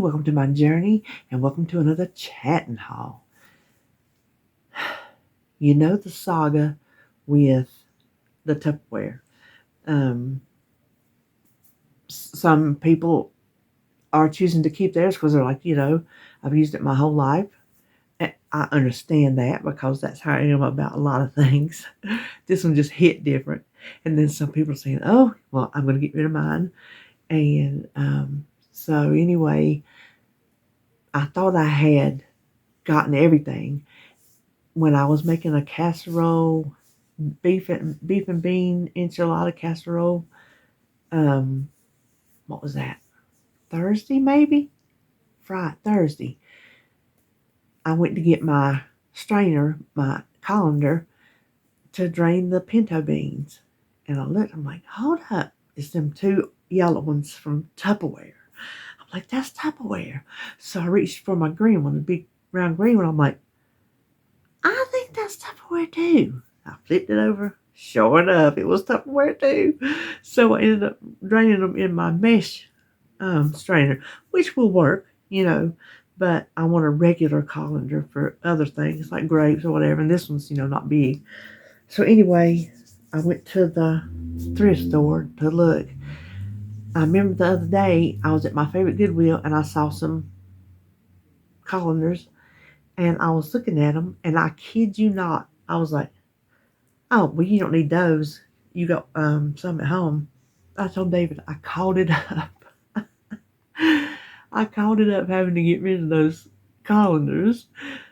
welcome to my journey, and welcome to another chatting haul. You know the saga with the Tupperware. Um, some people are choosing to keep theirs because they're like, I've used it my whole life. And I understand that because that's how I am about a lot of things. This one just hit different. And then some people are saying, oh, well, I'm going to get rid of mine. And so anyway, I thought I had gotten everything when I was making a casserole, beef and bean enchilada casserole. What was that? Thursday maybe? Thursday. I went to get my strainer, my colander, to drain the pinto beans. And I looked, I'm like, hold up. It's them two yellow ones from Tupperware. I'm like, that's Tupperware. So I reached for my green one, the big round green one. I'm like, I think that's Tupperware too. I flipped it over. Sure enough, it was Tupperware too. So I ended up draining them in my mesh strainer, which will work, but I want a regular colander for other things like grapes or whatever. And this one's, not big. So anyway, I went to the thrift store to look. I remember the other day I was at my favorite Goodwill and I saw some colanders and I was looking at them and I kid you not, I was like, oh, well, you don't need those. You got some at home. I told David, I called it up. I called it up having to get rid of those colanders.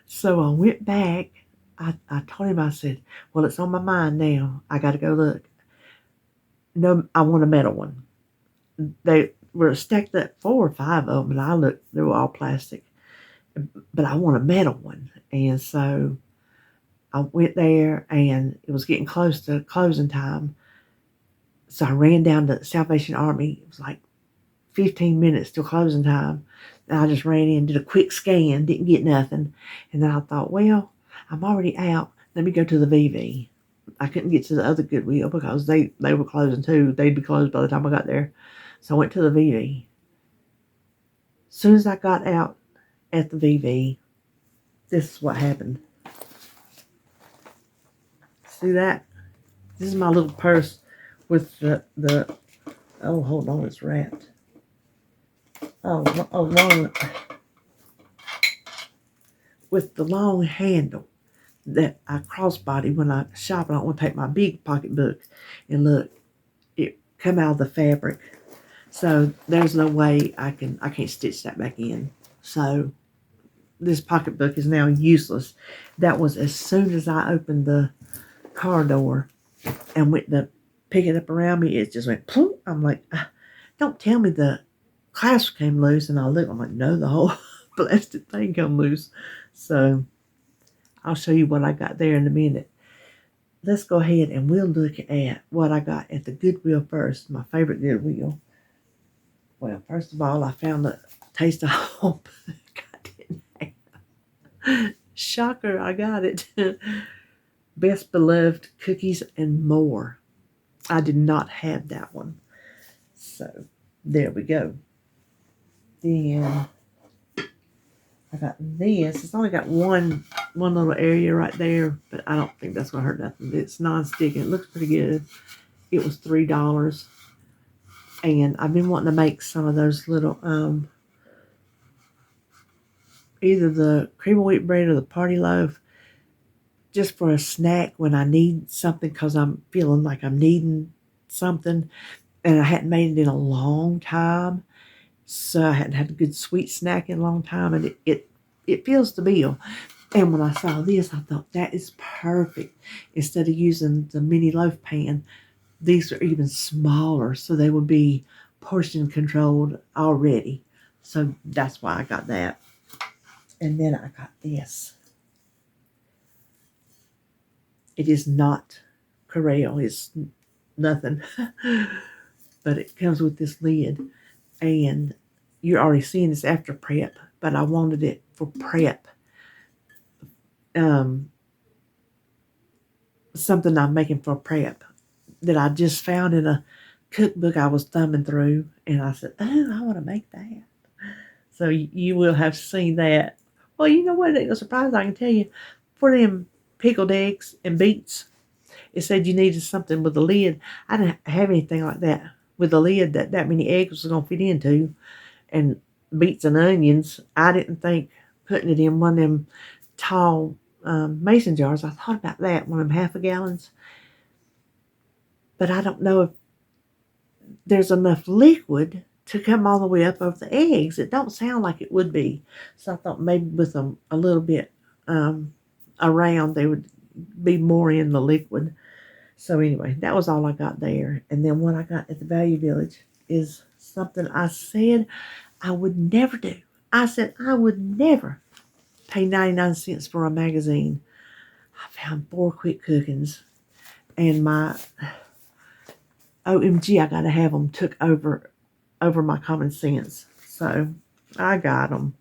So I went back. I told him, I said, well, it's on my mind now. I got to go look. No, I want a metal one. They were stacked up 4 or 5 of them, and I looked, they were all plastic. But I want a metal one. And so I went there, and it was getting close to closing time. So I ran down to Salvation Army. It was like 15 minutes till closing time. And I just ran in, did a quick scan, didn't get nothing. And then I thought, well, I'm already out. Let me go to the VV. I couldn't get to the other Goodwill because they were closing too. They'd be closed by the time I got there. So I went to the VV. As soon as I got out at the VV, this is what happened. See that? This is my little purse with the oh, hold on, it's wrapped. Oh, long, with the long handle that I crossbody when I shop. I don't want to take my big pocketbook. And look, it come out of the fabric. So there's no way I can't stitch that back in. So this pocketbook is now useless. That was as soon as I opened the car door and went to pick it up around me, it just went plunk. I'm like, don't tell me the clasp came loose. And I look, I'm like, no, the whole plastic thing come loose. So I'll show you what I got there in a minute. Let's go ahead and we'll look at what I got at the Goodwill first, my favorite Goodwill. Well, first of all, I found the Taste of Home. Shocker, I got it. Best Beloved Cookies and More. I did not have that one. So, there we go. Then, I got this. It's only got one little area right there, but I don't think that's going to hurt nothing. It's non-stick and it looks pretty good. It was $3. And I've been wanting to make some of those little, either the cream of wheat bread or the party loaf, just for a snack when I need something because I'm feeling like I'm needing something. And I hadn't made it in a long time. So I hadn't had a good sweet snack in a long time. And it feels the bill. And when I saw this, I thought that is perfect. Instead of using the mini loaf pan, these are even smaller, so they would be portion controlled already. So that's why I got that. And then I got this. It is not Corelle. It's nothing. But it comes with this lid. And you're already seeing this after prep, but I wanted it for prep. Something I'm making for prep that I just found in a cookbook I was thumbing through, and I said, oh, I want to make that. So you will have seen that. Well, you know what? It was a surprise, I can tell you. For them pickled eggs and beets, it said you needed something with a lid. I didn't have anything like that with a lid that many eggs was going to fit into. And beets and onions, I didn't think putting it in one of them tall mason jars. I thought about that, one of them half a gallons. But I don't know if there's enough liquid to come all the way up over the eggs. It don't sound like it would be. So I thought maybe with them a little bit around, they would be more in the liquid. So anyway, that was all I got there. And then what I got at the Value Village is something I said I would never do. I said I would never pay 99 cents for a magazine. I found 4 quick cookings. And my OMG, I got to have them took over my common sense. So I got them.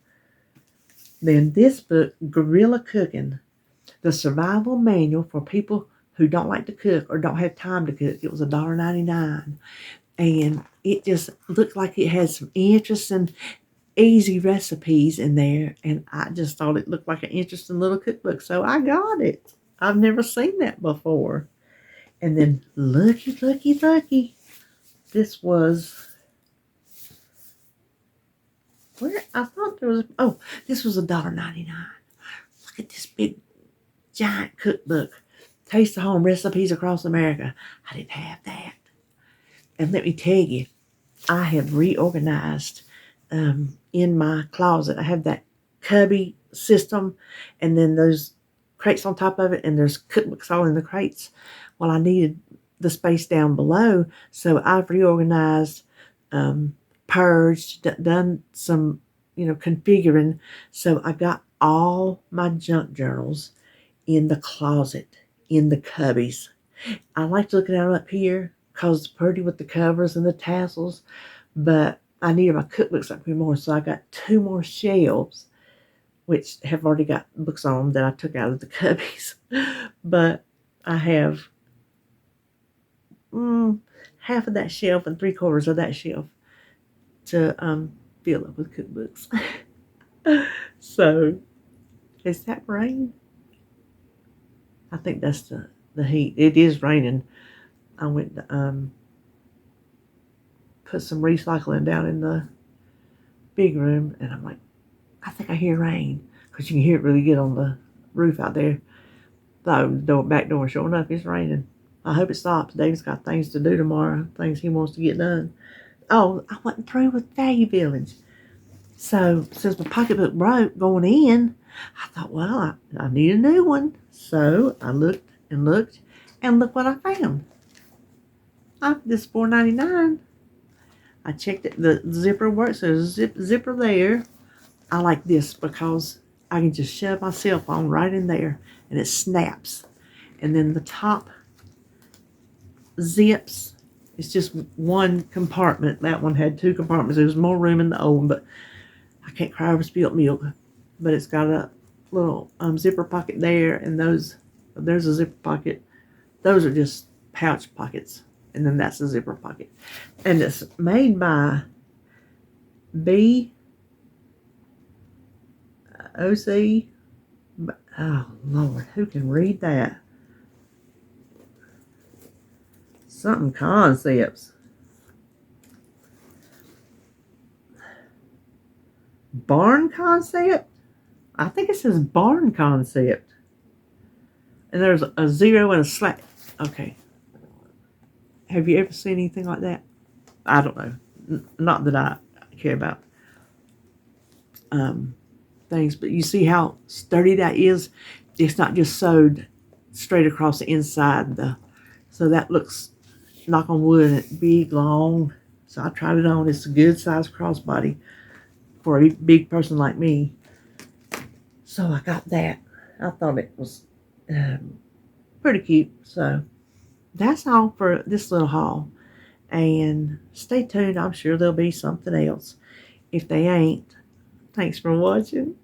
Then this book, Guerrilla Cooking, the Survival Manual for People who don't like to cook or don't have time to cook. It was $1.99. And it just looked like it had some interesting, easy recipes in there. And I just thought it looked like an interesting little cookbook. So I got it. I've never seen that before. And then looky. This was, where I thought there was, this was $1.99. Look at this big, giant cookbook. Taste of Home Recipes Across America. I didn't have that. And let me tell you, I have reorganized in my closet. I have that cubby system and then those crates on top of it, and there's cookbooks all in the crates. Well, I needed the space down below, so I've reorganized, purged, done some, configuring. So I got all my junk journals in the closet, in the cubbies. I like looking at them up here because it's pretty with the covers and the tassels, but I needed my cookbooks up here more, so I got 2 more shelves, which have already got books on them that I took out of the cubbies. But I have half of that shelf and 3/4 of that shelf to fill up with cookbooks. So, is that rain? I think that's the heat. It is raining. I went to put some recycling down in the big room, and I'm like, I think I hear rain, because you can hear it really good on the roof out there. The back door, sure enough, it's raining. I hope it stops. Dave's got things to do tomorrow, things he wants to get done. Oh, I wasn't through with Value Village. So, since my pocketbook broke going in, I thought, well, I need a new one. So, I looked, and look what I found. This is $4.99. I checked it. The zipper works. There's a zipper there. I like this because I can just shove my cell phone right in there and it snaps. And then the top zips. It's just one compartment. That one had 2 compartments. There was more room in the old one, but I can't cry over spilt milk. But it's got a little zipper pocket there, and there's a zipper pocket. Those are just pouch pockets, and then that's a zipper pocket. And it's made by OC. Oh, Lord, who can read that? Something Concepts. Barn Concept? I think it says Barn Concept. And there's a 0 and a slash. Okay. Have you ever seen anything like that? I don't know. Not that I care about things, but you see how sturdy that is? It's not just sewed straight across the inside. So that looks, knock on wood, big, long. So I tried it on. It's a good size crossbody for a big person like me. So I got that. I thought it was pretty cute. So that's all for this little haul. And stay tuned. I'm sure there'll be something else. If they ain't, thanks for watching.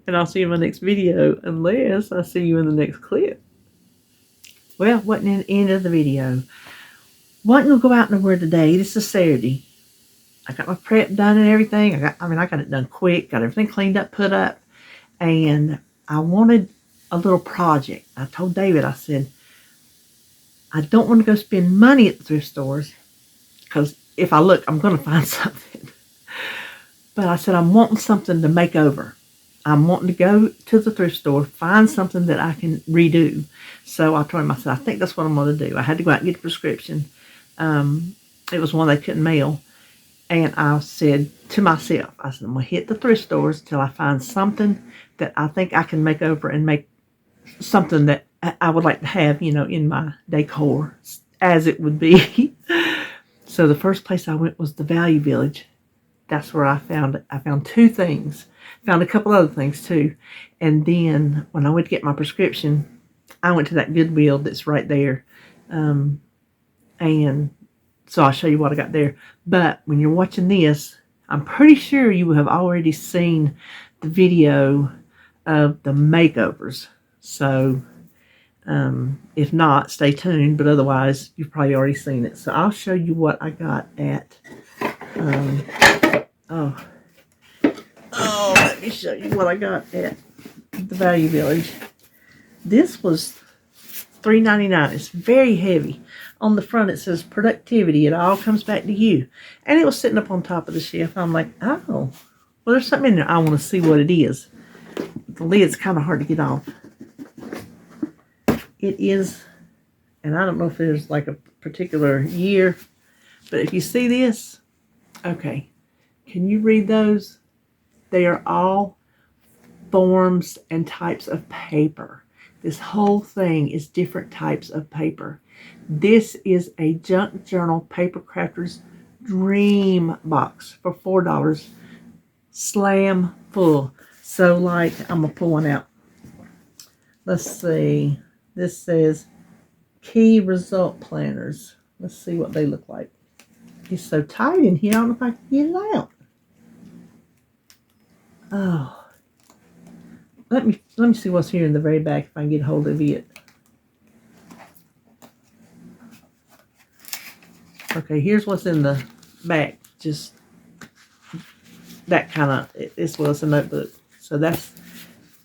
And I'll see you in my next video, unless I see you in the next clip. Well, wasn't the end of the video. Wasn't going to go out nowhere today. This is Saturday. I got my prep done and everything. I got it done quick, got everything cleaned up, put up, and I wanted a little project. I told David, I said, I don't want to go spend money at the thrift stores because if I look, I'm going to find something. But I said, I'm wanting something to make over. I'm wanting to go to the thrift store, find something that I can redo. So I told him, I said, I think that's what I'm going to do. I had to go out and get a prescription. It was one they couldn't mail. And I said to myself, I said, I'm going to hit the thrift stores till I find something that I think I can make over and make something that I would like to have, in my decor as it would be. So the first place I went was the Value Village. That's where I found it. I found 2 things. Found a couple other things too. And then when I went to get my prescription, I went to that Goodwill that's right there. And so I'll show you what I got there. But when you're watching this, I'm pretty sure you have already seen the video of the makeovers. So if not, stay tuned. But otherwise, you've probably already seen it. So I'll show you what I got at... let me show you what I got at the Value Village. This was $3.99. It's very heavy. On the front it says productivity. It all comes back to you. And it was sitting up on top of the shelf. I'm like, oh, well, there's something in there. I want to see what it is. The lid's kind of hard to get off. It is, and I don't know if there's like a particular year, but if you see this, okay, can you read those? They are all forms and types of paper. This whole thing is different types of paper. This is a junk journal paper crafter's dream box for $4. Slam full. So like, I'm going to pull one out. Let's see. This says key result planners. Let's see what they look like. It's so tight in here, I don't know if I can get it out. Oh. Let me see what's here in the very back if I can get hold of it. Okay, here's what's in the back. Just that kind of, it's a notebook. So that's,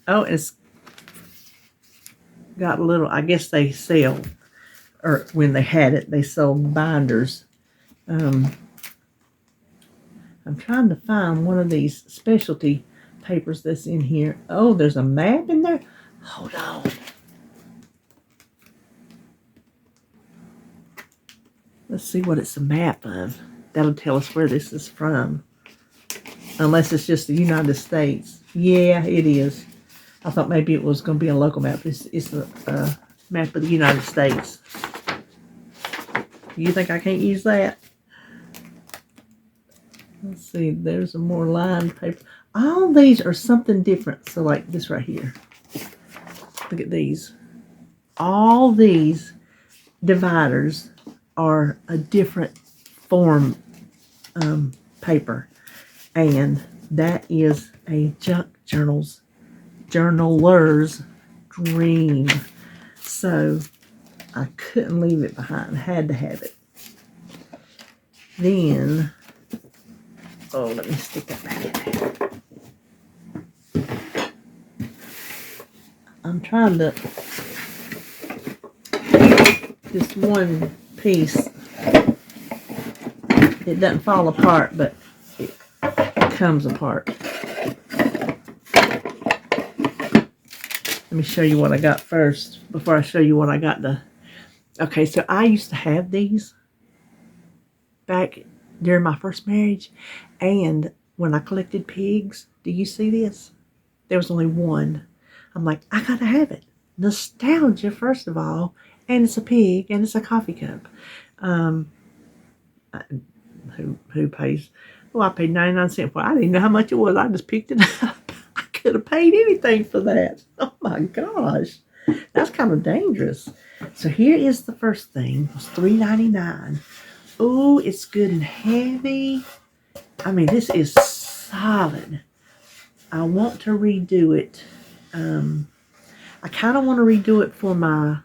oh, it's got a little, I guess they sell, or when they had it, they sold binders. I'm trying to find one of these specialty papers that's in here. Oh, there's a map in there? Hold on. Let's see what it's a map of. That'll tell us where this is from. Unless it's just the United States. Yeah, it is. I thought maybe it was going to be a local map. It's a map of the United States. You think I can't use that? Let's see. There's some more lined paper. All these are something different. So like this right here. Look at these. All these dividers are a different form paper. And that is a junk journaler's dream. So I couldn't leave it behind. Had to have it. Then, oh, let me stick that back in there. I'm trying to, this one piece, it doesn't fall apart, but it comes apart. Let me show you what I got first before I show you what I got to. Okay, so I used to have these back during my first marriage, and when I collected pigs, do you see this? There was only one. I'm like, I gotta have it. Nostalgia, first of all, and it's a pig, and it's a coffee cup. Who pays? Well, I paid 99 cents for it. I didn't know how much it was. I just picked it up. I could have paid anything for that. Oh my gosh. That's kind of dangerous. So here is the first thing. It was $3.99. Oh, it's good and heavy. I mean, this is solid. I want to redo it. I kind of want to redo it for my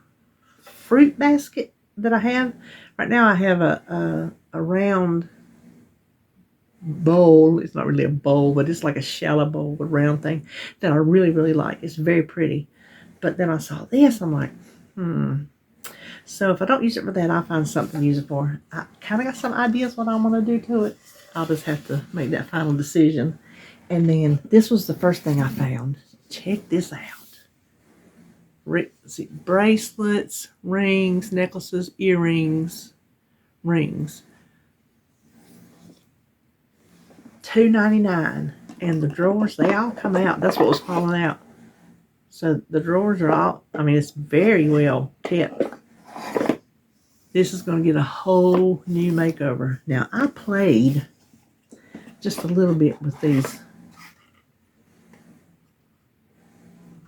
fruit basket that I have. Right now I have a round bowl. It's not really a bowl, but it's like a shallow bowl, a round thing that I really, really like. It's very pretty. But then I saw this. I'm like, So if I don't use it for that, I'll find something to use it for. I kind of got some ideas what I want to do to it. I'll just have to make that final decision. And then this was the first thing I found. Check this out. Bracelets, rings, necklaces, earrings, rings. $2.99. And the drawers, they all come out. That's what was falling out. So the drawers are all, I mean, it's very well kept. This is going to get a whole new makeover. Now, I played just a little bit with these.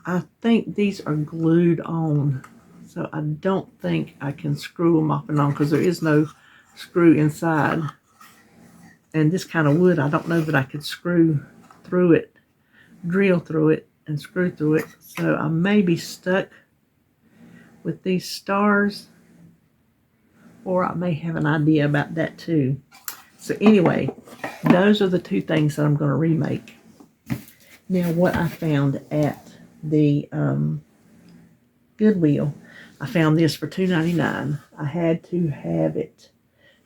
I think these are glued on. So I don't think I can screw them off and on because there is no screw inside. And this kind of wood, I don't know that I could screw through it, drill through it, and screw through it. So I may be stuck with these stars, or I may have an idea about that too. So anyway, those are the two things that I'm going to remake. Now what I found at the Goodwill, I found this for $2.99. I had to have it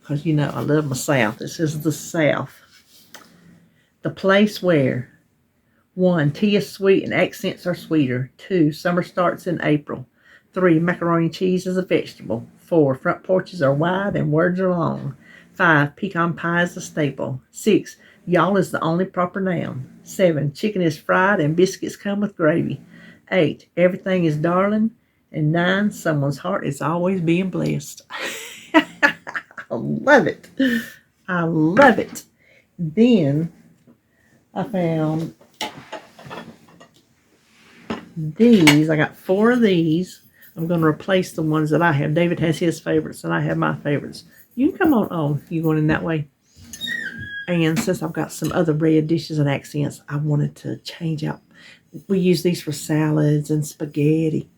because, you know, I love my South. This is the South. The place where 1, tea is sweet and accents are sweeter. 2, summer starts in April. 3, macaroni and cheese is a vegetable. 4, front porches are wide and words are long. 5, pecan pie is a staple. 6, y'all is the only proper noun. 7, chicken is fried and biscuits come with gravy. 8, everything is darling. And 9, someone's heart is always being blessed. I love it. I love it. Then I found these. I got 4 of these. I'm going to replace the ones that I have. David has his favorites and I have my favorites. You can come on. Oh, you going in that way? And since I've got some other red dishes and accents, I wanted to change out. We use these for salads and spaghetti.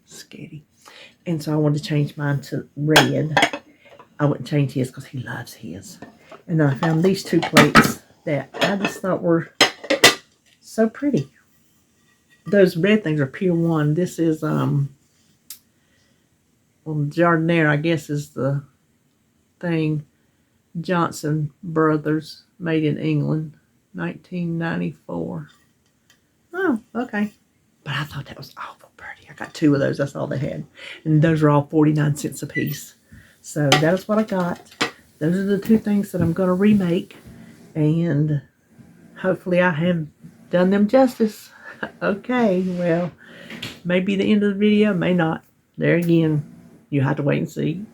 And so I wanted to change mine to red. I wouldn't change his because he loves his. And then I found these 2 plates that I just thought were so pretty. Those red things are Pier 1. This is, well, Jardiniere, I guess, is the thing. Johnson Brothers, made in England, 1994. Oh, okay. But I thought that was awful pretty. I got 2 of those. That's all they had. And those are all 49 cents a piece. So that is what I got. Those are the 2 things that I'm going to remake. And hopefully I have done them justice. Okay, well, maybe the end of the video, may not. There again, you have to wait and see.